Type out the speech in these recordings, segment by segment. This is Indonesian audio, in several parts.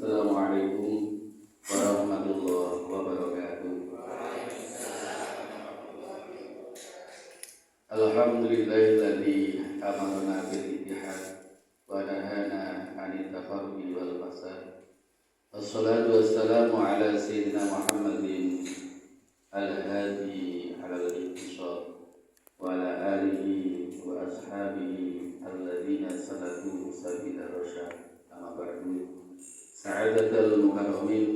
Assalamualaikum warahmatullahi wabarakatuh. Alhamdulillahilladzi amarna bil ittihad wa nahana 'anil tafarruqi wal fasad. Wassalatu wassalamu ala sayyidina Muhammadin al-hadi 'alal intisab wa ala alihi wa ashabihi alladzina salatu sabila rasyad. Amma ba'du. Sa'adatul mukarramin,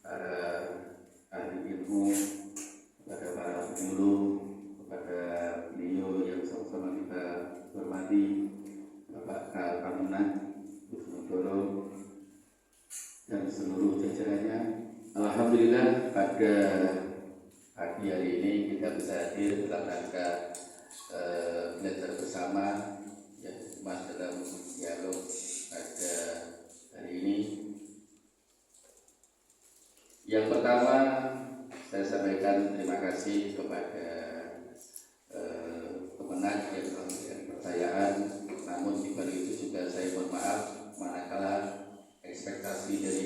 para ahli ilmu, kepada para guru, kepada beliau yang sama-sama kita hormati, Bapak Kamunah, Kusnudoro, dan seluruh jajarannya. Alhamdulillah pada pagi hari ini kita bisa hadir dalam rangka belajar bersama ya, Mas dalam dialog pada hari ini. Yang pertama, saya sampaikan terima kasih kepada pemenang yang memberikan kepercayaan. Namun di balik itu juga saya mohon maaf manakala ekspektasi dari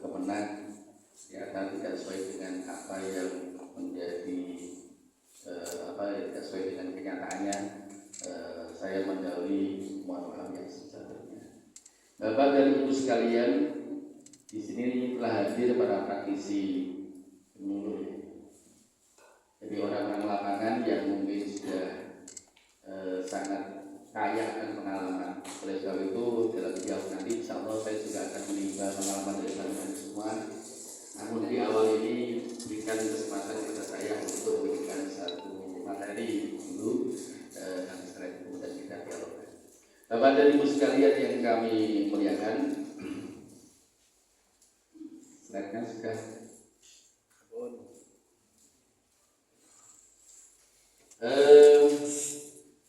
pemenang ternyata tidak sesuai dengan apa yang menjadi tidak sesuai dengan kenyataannya. Saya mendahului mohon maaf yang sejatinya. Bapak dan Ibu sekalian, di sini telah hadir para praktisi penyuluh. Jadi orang-orang lapangan yang mungkin sudah sangat kaya akan pengalaman. Oleh sebab itu dalam jauh nanti insya Allah saya juga akan menimba pengalaman dari teman-teman semua. Namun di awal ini berikan kesempatan kepada saya untuk memberikan satu materi dulu dan setelah itu kemudian kita dialogkan. Bapak dan Ibu sekalian yang kami muliakan, slide-nya sudah.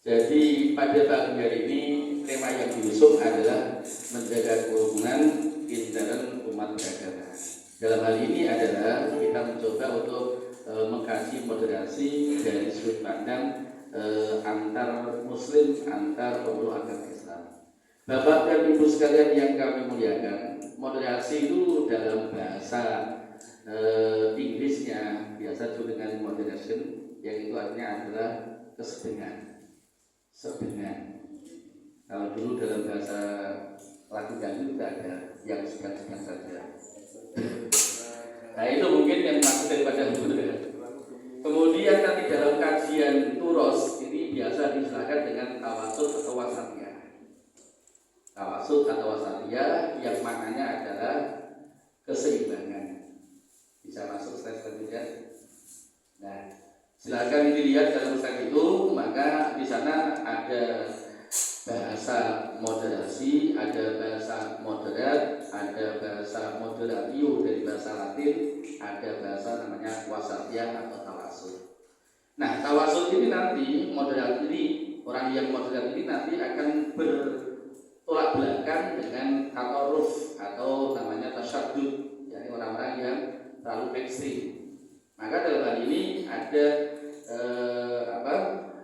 Jadi pada pagi hari ini tema yang diusung adalah menjaga kerukunan intern umat beragama. Dalam hal ini adalah kita mencoba untuk mengkaji moderasi dari sudut pandang antar muslim, antar pemeluk agama Islam. Bapak dan Ibu sekalian yang kami muliakan, moderasi itu dalam bahasa Inggrisnya biasa disebut dengan moderation, yang itu artinya adalah kesedengan. Sedengan. Kalau dulu dalam bahasa Latin itu tidak ada yang sedang-sedang saja. Nah itu mungkin yang maksud daripada moderasi. Kemudian nanti dalam kajian turos ini biasa diistilahkan dengan tawasud atau wasatiyah. Tawasud atau wasatiyah yang maknanya adalah keseimbangan. Bisa masuk slide selanjutnya. Nah, silakan dilihat dalam slide itu, maka di sana ada bahasa moderasi, ada bahasa moderat, ada bahasa moderatio dari bahasa Latin, ada bahasa namanya wasatiyah atau tawasud. Nah, tawasud ini nanti moderat ini, orang yang moderat ini nanti akan bertolak belakang dengan tatoruf atau namanya tasyadud, yakni orang-orang yang terlalu ekstrim. Maka dalam hal ini ada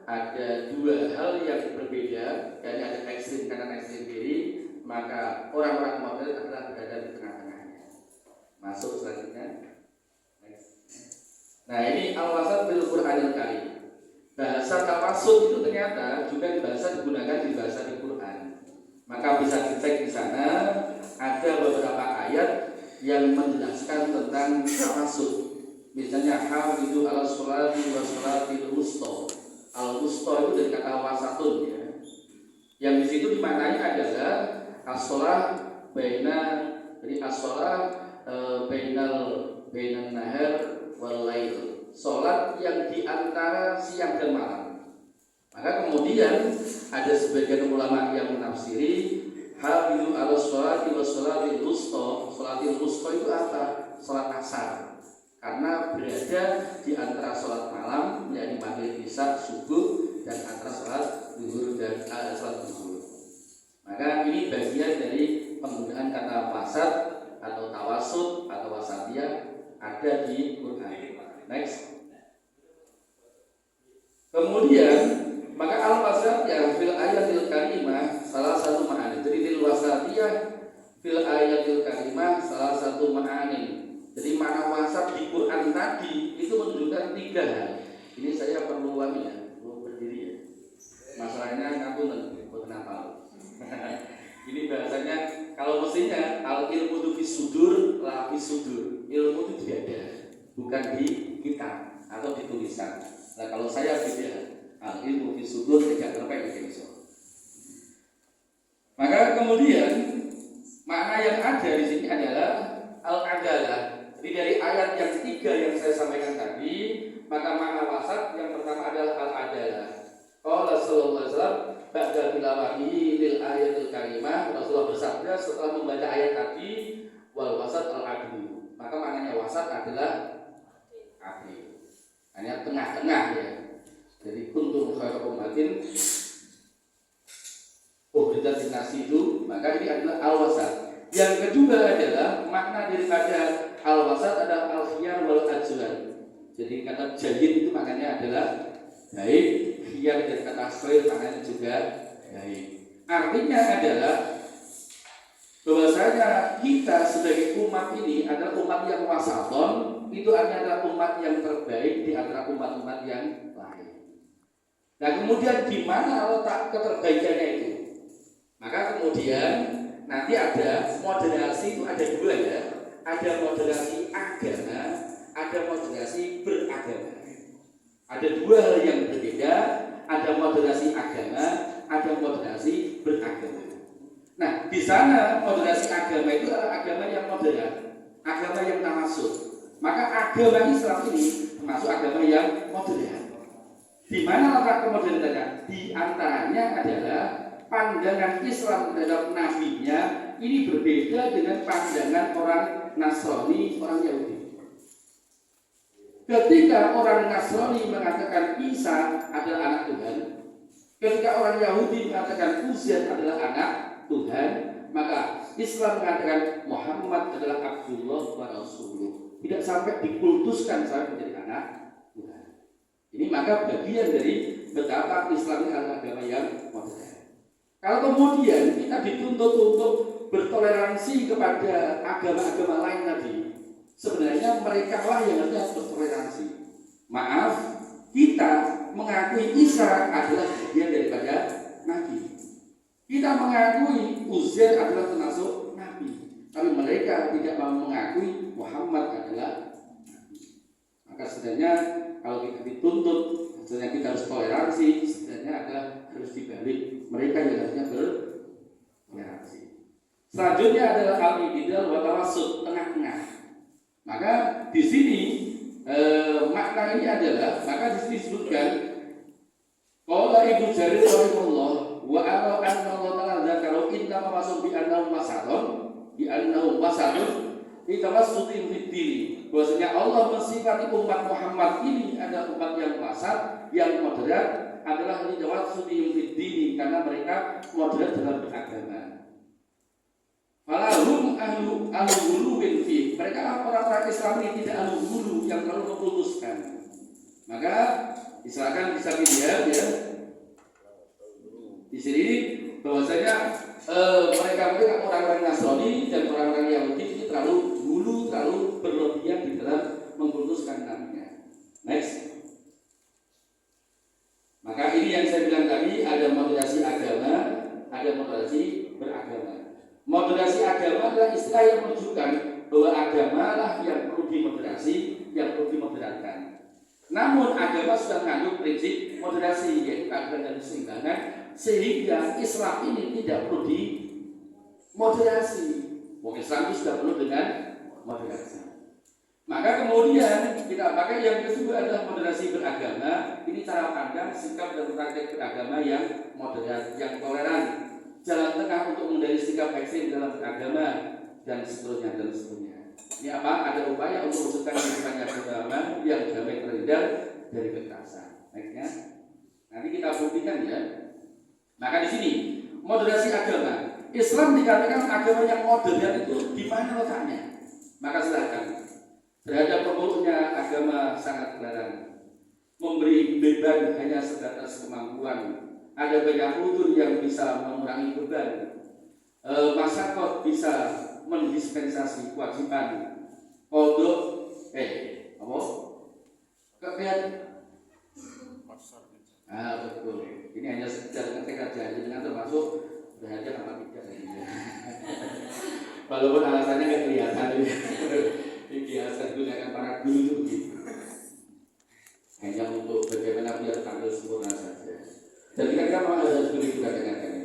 ada dua hal yang berbeda, yakni ada ekstrim kanan ekstrim kiri. Maka orang-orang moderat adalah berada di tengah-tengahnya. Masuk selanjutnya. Nah ini al-wasat bil Qur'anil Karim. Bahasa tawasud itu ternyata juga digunakan di bahasa Al-Quran. Maka bisa dicek di sana ada beberapa ayat yang menjelaskan tentang tawasud. Misalnya hafizu ala sholati wa sholatil wusta. Al-wusta itu dari kata wasatun ya. Yang di situ dimaknai adalah as-sholah baina, jadi as-sholah bainan nahar wal lail. Salat yang di antara siang dan malam. Maka kemudian ada sebagian ulama yang menafsiri hafizu ala sholati wa sholatil wusta. Sholatil wusta itu apa? Salat asar. Karena berada di antara sholat malam, yakni maghrib, isya, subuh, dan antara sholat zuhur dan sholat zuhur. Maka ini bagian dari penggunaan kata wasat atau tawasud atau wasatiyah ada di Quran. Next. Kemudian maka al-wasatiyah fil ayatil karimah salah satu makna. Jadi wasatiyah fil ayatil karimah salah satu ma'ani. Jadi makna wasat di Quran tadi itu menunjukkan 3 hal. Ini saya perlu perlu berdiri ya. Masalahnya ngapunten, boten hafal. Ini bahasanya kalau mestinya al ilmu itu fis sudur, la fis sudur. Ilmu itu ada, bukan di kitab atau di tulisan. Nah kalau saya beda, al ilmu fis sudur tidak terpakai gitu. Maka kemudian makna yang ada di sini adalah al-adalah. Jadi dari ayat yang 3 yang saya sampaikan tadi, maka makna wasat yang pertama adalah al-adalah. Qala sallallahu alaihi wasallam ba'da tilawatihi lil ayatil karimah, Rasulullah bersabda setelah membaca ayat tadi, wal wasat al-adlu. Maka maknanya wasat adalah adil. Hanya tengah-tengah ya. Jadi kuntum khairu ummatin ukhrijat lin-nasi itu, maka ini adalah al-wasat. Yang kedua adalah makna daripada al-wasat adalah al-khiyar wal ajlan. Jadi kata jayyid itu maknanya adalah baik, khiyar dan kata khair maknanya juga baik. Artinya adalah bahwasanya kita sebagai umat ini adalah umat yang wasaton, itu adalah umat yang terbaik di antara umat-umat yang lain. Nah kemudian di mana letak keterbaikannya itu? Maka kemudian nanti ada moderasi itu ada 2 ya. Ada moderasi agama, ada moderasi beragama. Ada 2 hal yang berbeda. Ada moderasi agama, ada moderasi beragama. Nah di sana moderasi agama itu adalah agama yang moderat, agama yang tamasuk. Maka agama Islam ini termasuk agama yang moderat. Di mana letak kemoderatannya? Di antaranya adalah pandangan Islam terhadap nabinya ini berbeda dengan pandangan orang Nasrani, orang Yahudi. Ketika orang Nasrani mengatakan Isa adalah anak Tuhan, ketika orang Yahudi mengatakan Uzair adalah anak Tuhan, maka Islam mengatakan Muhammad adalah Abdullah wa Rasulullah. Tidak sampai dikultuskan sampai menjadi anak Tuhan. Ini maka bagian dari betapa Islam ini adalah agama yang modern. Kalau kemudian kita dituntut untuk bertoleransi kepada agama-agama lain tadi, sebenarnya mereka lah yang harus bertoleransi. Maaf, kita mengakui Isa adalah bagian daripada Nabi. Kita mengakui Uzair adalah termasuk Nabi, tapi mereka tidak mau mengakui Muhammad adalah Nabi. Maka sebenarnya kalau kita dituntut, sebenarnya kita harus toleransi, sebenarnya adalah harus dibalik. Mereka yang harusnya bertoleransi. Selanjutnya adalah al-i'tidal wa tawassut, tengah-tengah. Maka di sini makna ini adalah, maka di sini disebutkan qala Ibnu Jarir rahimahullah wa ara anna Allah ta'ala dzakara inna ma masum bi annahu wasadun fi tawassutin fid din. Bahwasanya Allah mensifati umat Muhammad ini adalah umat yang wasat, yang moderat, adalah litawassutin fid din, karena mereka moderat dalam beragama. Falahum ahlu ghuluwin fi. Mereka orang-orang Islam ini tidak ahlu ghulu yang terlalu memutuskan. Maka silakan bisa dilihat ya. Di sini bahwasanya mereka orang-orang Nasrani dan orang-orang Yahudi ini terlalu ghulu, terlalu berlebihan di dalam memutuskan namanya. Next. Maka ini yang saya bilang tadi, ada moderasi agama, ada moderasi beragama. Moderasi agama adalah istilah yang menunjukkan bahwa agama lah yang perlu dimoderasi, yang perlu dimoderatkan. Namun agama sudah mengandung prinsip moderasi, yaitu keadilan dan keseimbangan, sehingga Islam ini tidak perlu dimoderasi. Islam itu sudah penuh dengan moderasi. Maka kemudian kita pakai yang kedua adalah moderasi beragama. Ini cara pandang, sikap dan praktek beragama yang moderat, yang toleran, jalan tengah untuk menghindari sikap ekstrim dalam beragama dan seterusnya dan seterusnya. Ini apa? Ada upaya untuk mewujudkan kehidupan yang beragama yang damai terhindar dari kekerasan. Baiknya, nanti kita buktikan ya. Maka di sini moderasi agama. Islam dikatakan agama yang modern itu di mana letaknya? Maka silakan. Terhadap pemeluknya agama sangat dilarang. Memberi beban hanya sebatas kemampuan. Ada banyak udur yang bisa mengurangi beban. masyarakat bisa mendispensasi kewajiban kodok apa? Kegiatan. Betul. Ini hanya sekedar ngetek aja, dengan termasuk berhajar apa tidak. Walaupun alasannya nggak kelihatan, ini biasa digunakan para guru itu begitu. Hanya untuk bagaimana biar tampil sempurna saja. Dan kira-kira memang harus begitu kadang-kadang.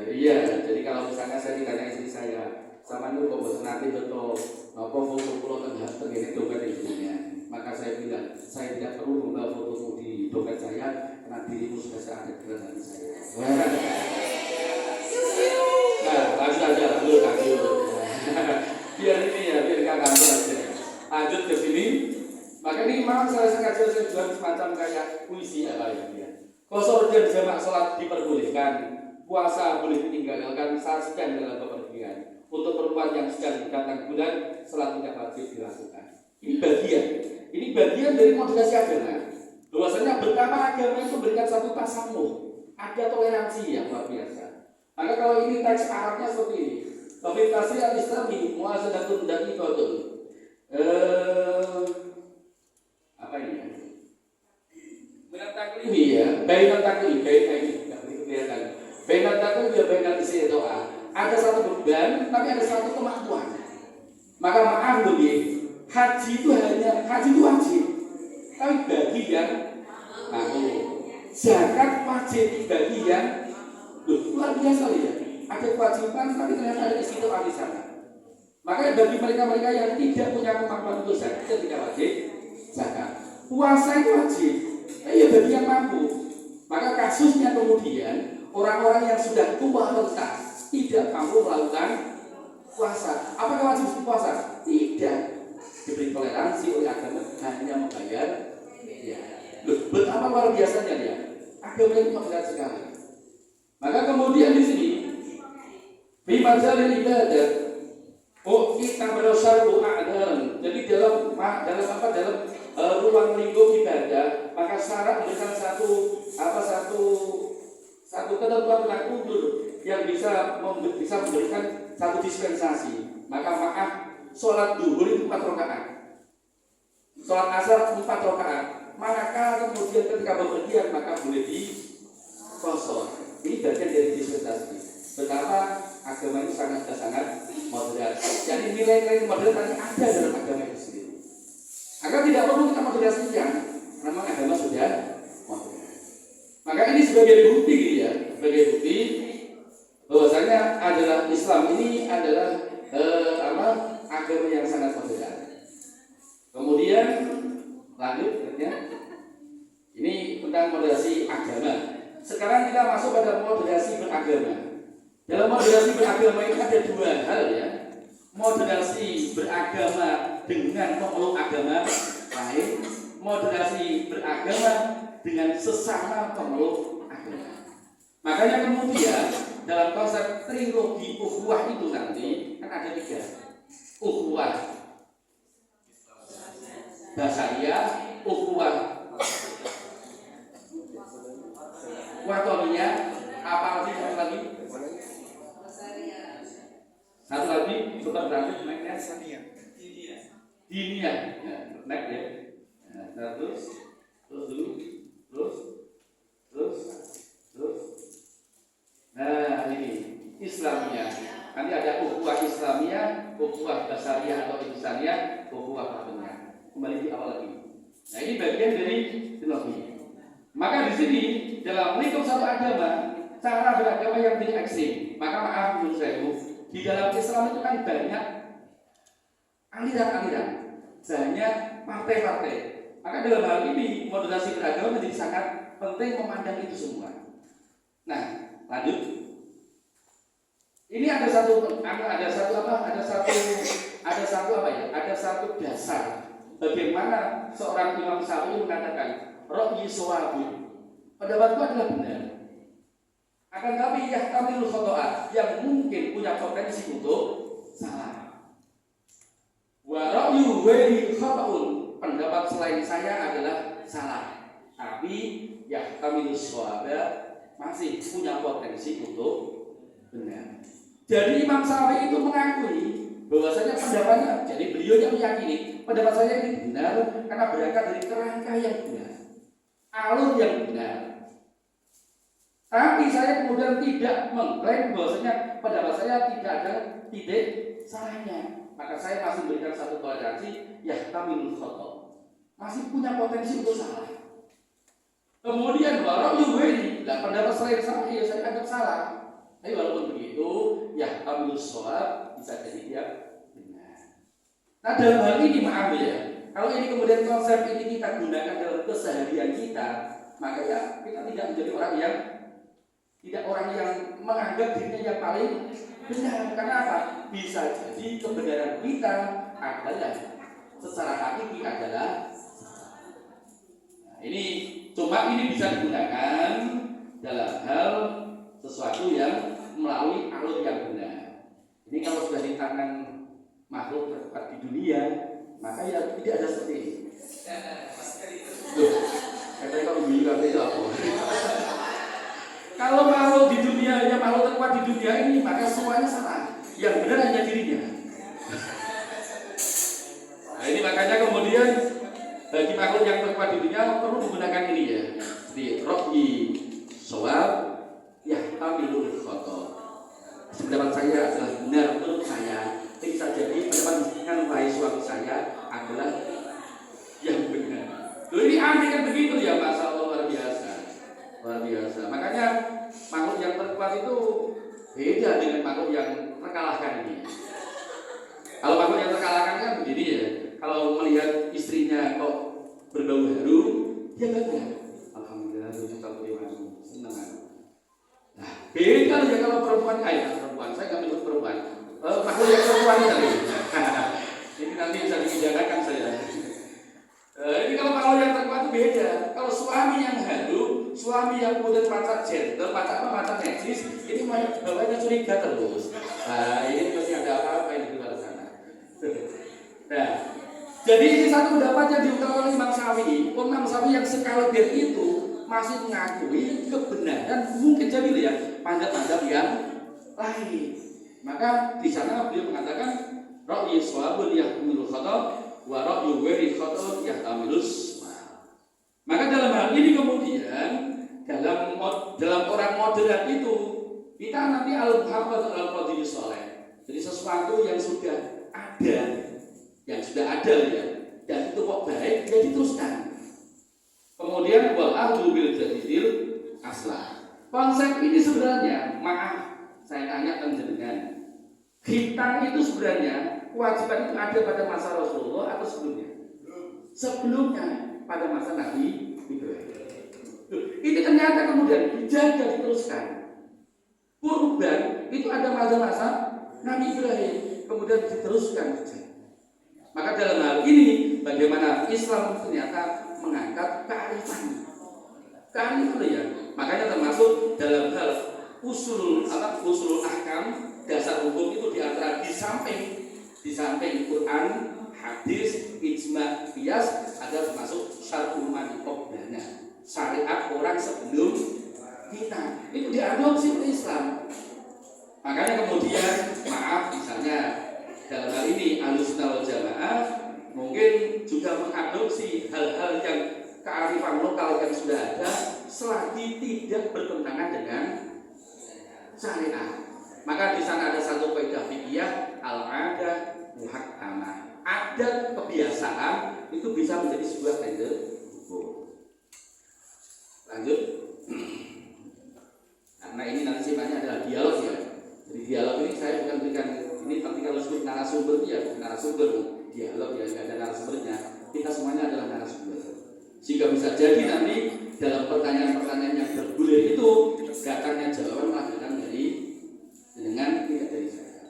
Iya, jadi kalau misalnya saya ditanya istri saya, sama itu kok nanti betul apa foto pulau tengah ini dompet ibunya, maka saya bilang saya tidak perlu membawa foto di dompet saya karena dirimu sudah ada di dalam hati saya. Nah, langsung aja lanjut. Biar ini ya, biar nggak lanjut aja. Lanjut ke sini. Maka ini memang saya sengaja saya buat semacam kayak puisi apa ya. Kosor dan jamak sholat diperbolehkan. Puasa boleh ditinggalkan saat sedang dalam bepergian. Untuk perempuan yang sedang datang bulan, sholat tidak wajib dilakukan. Ini bagian dari moderasi agama. Bahwasanya betapa agama itu memberikan satu tasamuh, ada toleransi yang luar biasa. Maka kalau ini teks Arabnya seperti ini, Tafsir al-Islami muazadatun daqiqatun. Apa ini ya? Bainat taklimi ya, bainat taklimi, bainat taklimi ya bainat isi doa. Ada satu beban, tapi ada satu kemampuan. Maka maaf lebih, haji itu wajib, tapi bagi yang mampu. Zakat wajib bagi yang luar biasa ya. Ada kewajiban, tapi ternyata ada isi doa di sana. Maka bagi mereka yang tidak punya kemampuan untuk zakat, tidak wajib zakat. Puasa itu wajib, ya bagi yang mampu. Maka kasusnya kemudian orang-orang yang sudah tua renta tidak mampu melakukan puasa. Apakah wajib puasa? Tidak. Diberi toleransi oleh agama, hanya membayar. Ya. Betapa luar biasanya dia. Agama itu berat sekali. Maka kemudian di sini bimajalil ibadah. Kita berusaha a'dan. Jadi dalam ruang lingkup ibadah, maka syarat memberikan satu ketentuan tentang udzur yang bisa memberikan satu dispensasi. Maka maaf, sholat duhur itu 4 rakaat, sholat asar 4 rakaat. Maka kemudian ketika bepergian maka boleh dikosor. Ini bagian dari dispensasi. Betapa agama ini sangat moderat. Jadi nilai-nilai moderat tadi ada dalam agama itu sendiri. Agar tidak perlu kita moderasikan, memang agama sudah moderat. Maka ini sebagai bukti ya, sebagai bukti bahwasanya adalah Islam ini adalah agama yang sangat moderat. Kemudian lanjut ya. Ini tentang moderasi agama. Sekarang kita masuk pada moderasi beragama. Dalam moderasi beragama itu ada 2 hal ya. Moderasi beragama dengan pemeluk agama lain, moderasi beragama dengan sesama pemeluk agama. Makanya kemudian dalam konsep trilogi ukhuwah itu nanti kan ada 3. Ukhuwah basariyah, ukhuwah watoniyah, apa lagi? Satu lagi, coba berarti naiknya Diniyah. Naik ya. Nah, terus. Nah, ini Islamiyah. Nanti ada ukhuwah Islamiyah, ukhuwah basariyah atau insaniyah, ukhuwah watoniyah. Kembali di awal lagi. Nah, ini bagian dari trilogi. Maka di sini dalam lingkup satu agama, cara beragama yang tidak ekstrim. Maka maaf menurut saya, di dalam Islam itu kan banyak aliran-aliran, banyak partai-partai. Maka dalam hal ini moderasi beragama menjadi sangat penting memandang itu semua. Nah, lanjut. Ini ada satu dasar bagaimana seorang Imam Syafi'i mengatakan ra'yi shawabi, pendapatku adalah benar. Akan tapi yahtamilul khoto'ah, yang mungkin punya potensi untuk salah. Wa ra'yu ghairi khoto'un, pendapat selain saya adalah salah. Tapi yahtamilus shawaba, masih punya potensi untuk benar. Jadi Imam Syafi'i itu mengakui bahwasanya pendapatnya, jadi beliau yang meyakini pendapat saya ini benar karena berangkat dari kerangka yang benar, alur yang benar. Tapi saya kemudian tidak mengklaim bahwasanya pendapat saya tidak ada titik salahnya. Maka saya masih memberikan satu toleransi, ya kami khotob, masih punya potensi untuk salah. Kemudian baru ini, pendapat saya ya saya anggap salah. Tapi walaupun begitu, ya kami sholat bisa jadi dia benar. Nah dalam hal ini maaf ya, kalau ini kemudian konsep ini kita gunakan dalam keseharian kita, maka ya kita tidak menjadi orang yang menganggap dirinya yang paling benar. Karena apa? Bisa jadi kebenaran kita adalah secara hakiki adalah ini bisa digunakan dalam hal sesuatu yang melalui alur yang benar. Ini kalau sudah di tangan makhluk terkuat di dunia, maka ya tidak ada seperti ini. Katanya kalau bilang itu apa? Kalau makhluk di dunia, ya makhluk terkuat di dunia ini, maka semuanya salah. Yang benar hanya dirinya. Nah ini makanya kemudian bagi makhluk yang terkuat di dunia perlu menggunakan ini ya, seperti rohyi, shawab, ya tamilul khotob. Pendapat saya adalah benar menurut saya. Ini bisa jadi pendapat dengan baik suami saya adalah yang benar. Loh ini aneh kan begitu ya, Masya Allah, luar biasa. Makanya makhluk yang terkuat itu beda dengan makhluk yang terkalahkan ini. Kalau makhluk yang terkalahkan kan begini ya, kalau melihat istrinya kok berbau harum, dia bangga. Alhamdulillah, senang. Nah, beda ya kalau perempuan, saya nggak menyebut perempuan, makhluk yang perempuan tadi. Ini nanti bisa dibicarakan saya. Ini kalau makhluk yang terkuat itu beda. Kalau suami yang halu, suami yang kemudian pacar gentle, pacar necis, ini bawahnya curiga terus. Nah, ini pasti ada apa-apa yang di luar sana. Nah, jadi ini satu pendapat yang diungkapkan oleh Imam Syafi'i. Imam Syafi'i yang sekaliber itu masih mengakui kebenaran mungkin jadi ya pandang-pandang yang lain. Maka di sana beliau mengatakan ra'yi shawabun yahmilul khotob wa ra'yu ghairi khotob yahtamilus. Maka dalam hal ini kemudian dalam orang moderat itu kita nanti al-muhabbatu al-fadhil sholeh. Jadi sesuatu yang sudah ada ya, dan itu kok baik, ya diteruskan. Kemudian wal ahlu bil jadidil aslah. Konsep ini sebenarnya, maaf saya tanya dengan kita itu sebenarnya kewajiban itu ada pada masa Rasulullah atau sebelumnya? Sebelumnya pada masa Nabi Ibrahim. Ini ternyata kemudian dijaga diteruskan. Kurban itu ada masa-masa Nabi Ibrahim, kemudian diteruskan. Maka dalam hal ini bagaimana Islam ternyata mengangkat kearifan ya. Makanya termasuk dalam hal usul ahkam, dasar hukum itu diantara di samping Quran, hadis, ijma, qiyas ada termasuk syar'ul man qablana. Syariat orang sebelum kita itu diadopsi oleh Islam. Makanya kemudian maaf misalnya dalam hal ini Ahlussunnah wal Jamaah mungkin juga mengadopsi hal-hal yang kearifan lokal yang sudah ada selagi tidak bertentangan dengan syariat. Maka di sana ada satu kaidah fikih al-adah muhakkamah. Adat kebiasaan itu bisa menjadi sebuah kaidah hukum. Lanjut. Karena ini nanti sifatnya adalah dialog ya. Jadi dialog ini saya bukan berikan ini tapi kalau sebut narasumber ya narasumber dialog ya nggak ada narasumbernya, kita semuanya adalah narasumber sehingga bisa jadi nanti dalam pertanyaan-pertanyaan yang bergulir itu datangnya jawaban malah datang dari dengan tidak dari saya.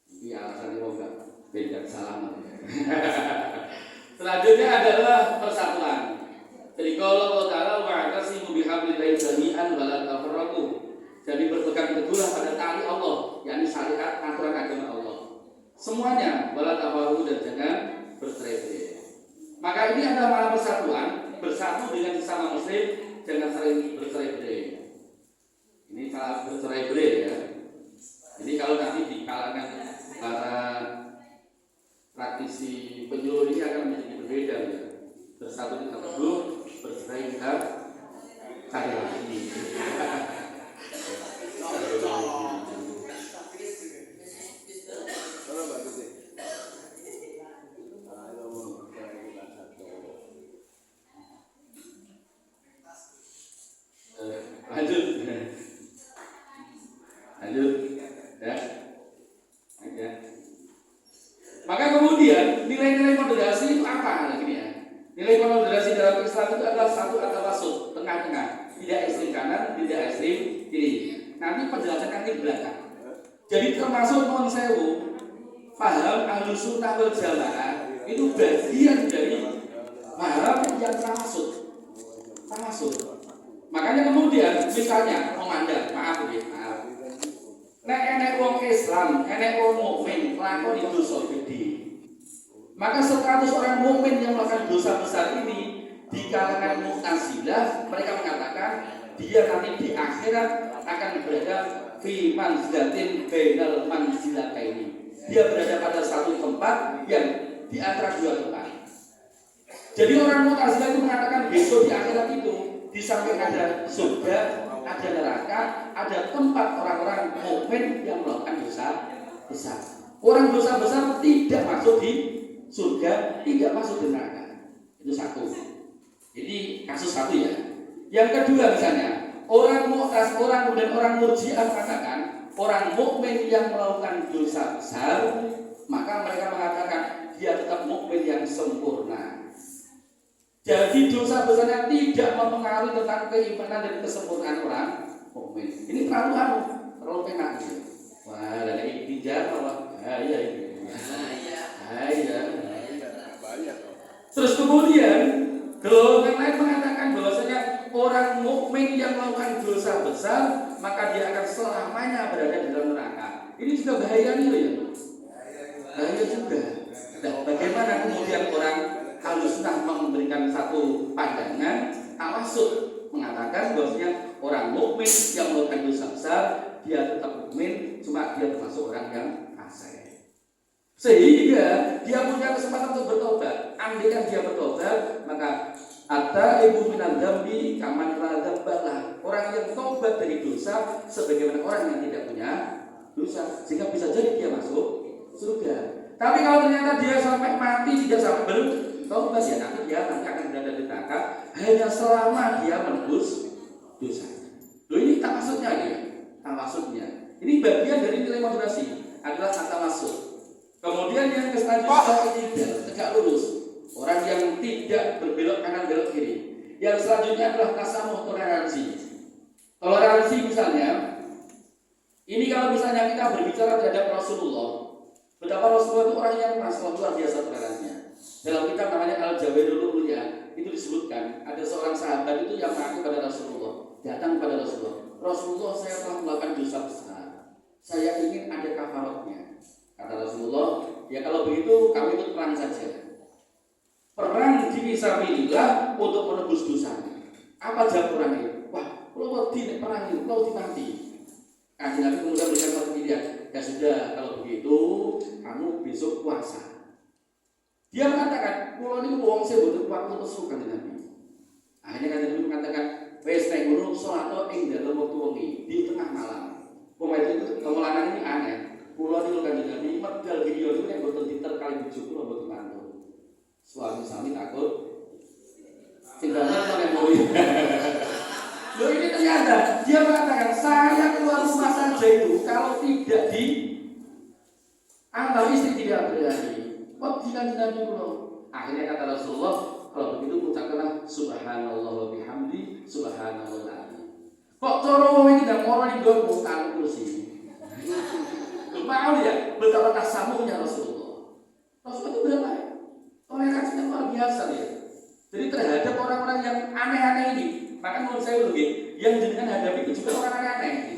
Ini alasannya kok nggak beda salam. Selanjutnya adalah persatuan. Jadi kalau Allah Taala wa'tasimu bihablillahi jami'an wa la tafarraqu. Jadi berpegang teguhlah pada tali Allah, yakni syariat aturan agama Allah. Semuanya wala tafarraqu dan jangan bercerai-berai. Maka ini adalah malah persatuan, bersatu dengan sesama muslim, jangan sering bercerai-berai. Ini salah bercerai-berai ya. kalangan para praktisi penyuluh ini akan menjadi berbeda ya. Bersatu kita teduh, bercerai kita cari lagi. Lanjut ya. Maka kemudian nilai-nilai moderasi itu apa lagi ya? Nilai moderasi dalam Islam itu adalah satu kata wasut, tengah-tengah, tidak ekstrim kanan, tidak ekstrim kiri. Nanti penjelasan nanti belakang. Jadi termasuk non sewu, paham ahlus sunnah wal jamaah itu bagian dari paham yang termasuk. Makanya kemudian misalnya memandang, maaf. Nek enek wong Islam, enek wong mukmin lakoni dosa gede. Maka 100 orang mukmin yang melakukan dosa besar ini di kalangan Mu'tazilah mereka mengatakan dia nanti di akhirat akan berada fi manzilatin bainal manzilataini. Dia berada pada satu tempat yang di antara dua tempat. Jadi orang Mu'tazilah itu mengatakan besok di akhirat itu di samping ada surga, ada neraka, ada tempat orang-orang mukmin yang melakukan dosa besar. Orang dosa besar tidak masuk di surga, tidak masuk di neraka. Itu satu. Ini kasus satu ya. Yang kedua misalnya, orang kemudian orang Murji'ah mengatakan orang mukmin yang melakukan dosa besar, maka mereka mengatakan dia tetap mukmin yang sempurna. Jadi dosa besarnya tidak mempengaruhi tentang keimanan dan kesempurnaan orang mukmin. Ini terlalu penak gitu. Wah, dan ini pinjam Allah. Bahaya ini. Bahaya. Terus kemudian golongan lain mengatakan bahwasanya orang mukmin yang melakukan dosa besar maka dia akan selamanya berada di dalam neraka. Ini juga bahaya nih ya. Bahaya juga. Nah, bagaimana kemudian orang Ahlussunnah memberikan satu pandangan awasud mengatakan bahwasanya orang mukmin yang melakukan dosa besar dia tetap mukmin, cuma dia termasuk orang yang fasik. Sehingga dia punya kesempatan untuk bertobat. Andaikan dia bertobat, maka at-taibu minal dzambi kaman la dzambalah. Orang yang tobat dari dosa sebagaimana orang yang tidak punya dosa, sehingga bisa jadi dia masuk surga. Tapi kalau ternyata dia sampai mati tidak sampai bertobat, ya nanti dia akan berada di neraka hanya selama dia menebus dosa. Loh ini tak maksudnya ya, tak maksudnya. Ini bagian dari nilai moderasi adalah kata masuk. Kemudian yang selanjutnya tegak lurus, orang yang tidak berbelok kanan belok kiri. Yang selanjutnya adalah tasamuh, toleransi. Toleransi misalnya, ini kalau misalnya kita berbicara terhadap Rasulullah, betapa Rasulullah itu orang yang luar biasa toleransinya. Dalam kitab namanya Al-Jawahirul Mulia itu disebutkan ada seorang sahabat itu yang mengaku pada Rasulullah, datang pada Rasulullah. Rasulullah, saya telah melakukan dosa besar. Saya ingin ada kafaratnya. Kata Rasulullah, ya kalau begitu kami ikut perang saja. Perang di fisabilillah untuk menebus dosanya. Apa jawab orang ini? Wah, kalau tidak perang itu, kalau mati. Kanjeng Nabi kemudian berikan satu pilihan. Ya sudah, kalau begitu kamu besok puasa. Dia mengatakan, kalau ini wong saya butuh waktu untuk Kanjeng Nabi. Akhirnya Kanjeng Nabi mengatakan, wes nek ngono salat ing dalem wektu wengi di tengah malam. Wong itu kemulanan ini aneh. Kula niku Kanjeng Nabi medal video niku nek boten diterkali bojo kula boten mantu. Suami takut tinggalnya oleh murid. Loh ini ternyata dia mengatakan saya keluar rumah saja itu kalau tidak di antar istri tidak berani. Kok Kanjeng Nabi kula? Akhirnya kata Rasulullah, kalau begitu ucapkanlah subhanallah wa bihamdi subhanallah. Kok cara wong iki ndak ora ning nggon kang kursi. Mau ya betapa tasamuhnya Rasulullah. Rasulullah itu berapa ya? Toleransinya luar biasa ya. Jadi terhadap orang-orang yang aneh-aneh ini, maka menurut saya lebih yang jenengan hadapi itu juga orang aneh-aneh.